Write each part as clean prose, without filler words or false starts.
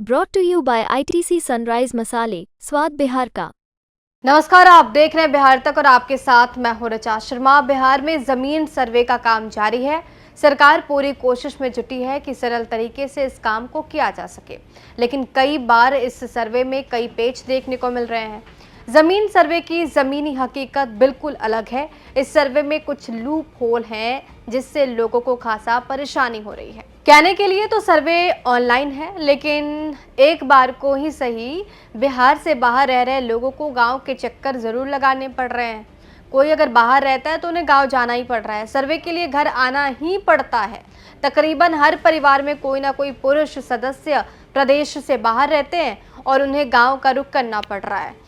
Brought to you by ITC Sunrise मसाले, स्वाद बिहार का। नमस्कार, आप देख रहे हैं बिहार तक और आपके साथ मैं हूं ऋचा शर्मा। बिहार में जमीन सर्वे का काम जारी है। सरकार पूरी कोशिश में जुटी है कि सरल तरीके से इस काम को किया जा सके, लेकिन कई बार इस सर्वे में कई पेच देखने को मिल रहे हैं। जमीन सर्वे की जमीनी हकीकत बिल्कुल अलग है। इस सर्वे में कुछ लूप होल हैं जिससे लोगों को खासा परेशानी हो रही है। कहने के लिए तो सर्वे ऑनलाइन है, लेकिन एक बार को ही सही बिहार से बाहर रह रहे लोगों को गांव के चक्कर जरूर लगाने पड़ रहे हैं। कोई अगर बाहर रहता है तो उन्हें गांव जाना ही पड़ रहा है, सर्वे के लिए घर आना ही पड़ता है। तकरीबन हर परिवार में कोई ना कोई पुरुष सदस्य प्रदेश से बाहर रहते हैं और उन्हें गांव का रुख करना पड़ रहा है।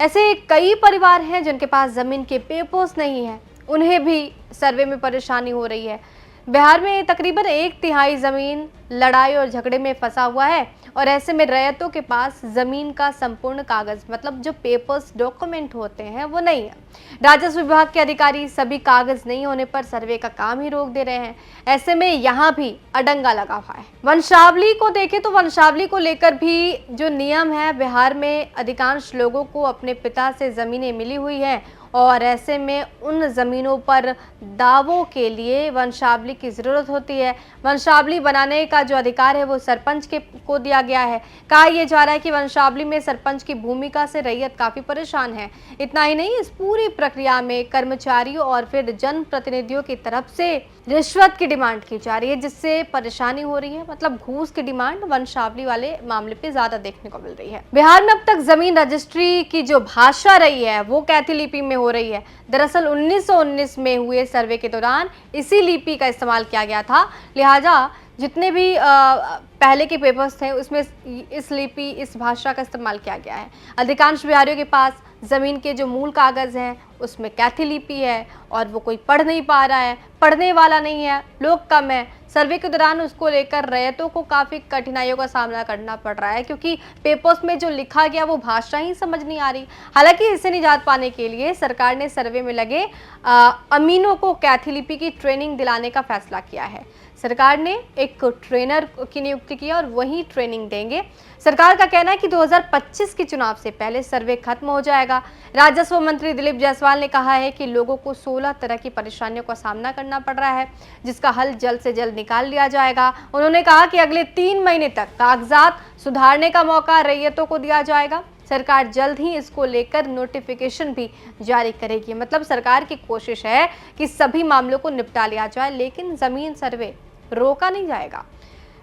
ऐसे कई परिवार हैं जिनके पास जमीन के पेपर्स नहीं है, उन्हें भी सर्वे में परेशानी हो रही है। बिहार में तकरीबन 1/3 जमीन लड़ाई और झगड़े में फंसा हुआ है और ऐसे में रैयतों के पास जमीन का संपूर्ण कागज मतलब जो पेपर्स डॉक्यूमेंट होते हैं वो नहीं है। राजस्व विभाग के अधिकारी सभी कागज नहीं होने पर सर्वे का काम ही रोक दे रहे हैं। ऐसे में यहाँ भी अडंगा लगा हुआ है। वंशावली को देखें तो वंशावली को लेकर भी जो नियम है, बिहार में अधिकांश लोगों को अपने पिता से जमीनें मिली हुई हैं और ऐसे में उन जमीनों पर दावों के लिए वंशावली की जरूरत होती है। वंशावली बनाने का जो अधिकार है वो सरपंच को दिया गया है। कहा यह जा रहा है कि वंशावली में सरपंच की भूमिका से रैयत काफी परेशान है। इतना ही नहीं, इस पूरी प्रक्रिया में कर्मचारियों और फिर जनप्रतिनिधियों की तरफ से रिश्वत की डिमांड की जा रही है, जिससे परेशानी हो रही है। मतलब घूस की डिमांड वंशावली वाले मामले पे ज्यादा देखने को मिल रही है। बिहार में अब तक जमीन रजिस्ट्री की जो भाषा रही है वो कैथी लिपि में हो रही है। दरअसल 1919 में हुए सर्वे के दौरान इसी लिपि का इस्तेमाल किया गया था, लिहाजा जितने भी पहले के पेपर्स थे उसमें इस लिपि, इस भाषा का इस्तेमाल किया गया है। अधिकांश बिहारियों के पास जमीन के जो मूल कागज हैं उसमें कैथी लिपि है और वो कोई पढ़ नहीं पा रहा है, पढ़ने वाला नहीं है, लोग कम है। सर्वे के दौरान उसको लेकर रैयतों को काफ़ी कठिनाइयों का सामना करना पड़ रहा है, क्योंकि पेपर्स में जो लिखा गया वो भाषा ही समझ नहीं आ रही। हालांकि इससे निजात पाने के लिए सरकार ने सर्वे में लगे अमीनों को कैथी लिपि की ट्रेनिंग दिलाने का फैसला किया है। सरकार ने एक ट्रेनर की नियुक्ति की और वही ट्रेनिंग देंगे। सरकार का कहना है कि 2025 के चुनाव से पहले सर्वे खत्म हो जाएगा। राजस्व मंत्री दिलीप जायसवाल ने कहा है कि लोगों को 16 तरह की परेशानियों का सामना करना पड़ रहा है, जिसका हल जल्द से जल्द निकाल लिया जाएगा। उन्होंने कहा कि अगले 3 महीने तक कागजात सुधारने का मौका रैयतों को दिया जाएगा। सरकार जल्द ही इसको लेकर नोटिफिकेशन भी जारी करेगी। मतलब सरकार की कोशिश है कि सभी मामलों को निपटा लिया जाए, लेकिन जमीन सर्वे रोका नहीं जाएगा।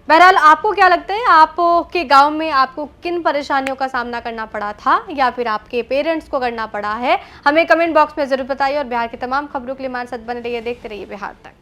बहरहाल, आपको क्या लगता है, आपके गांव में आपको किन परेशानियों का सामना करना पड़ा था या फिर आपके पेरेंट्स को करना पड़ा है? हमें कमेंट बॉक्स में जरूर बताइए और बिहार की तमाम खबरों के लिए हमारे साथ बने रहिए, देखते रहिए बिहार तक।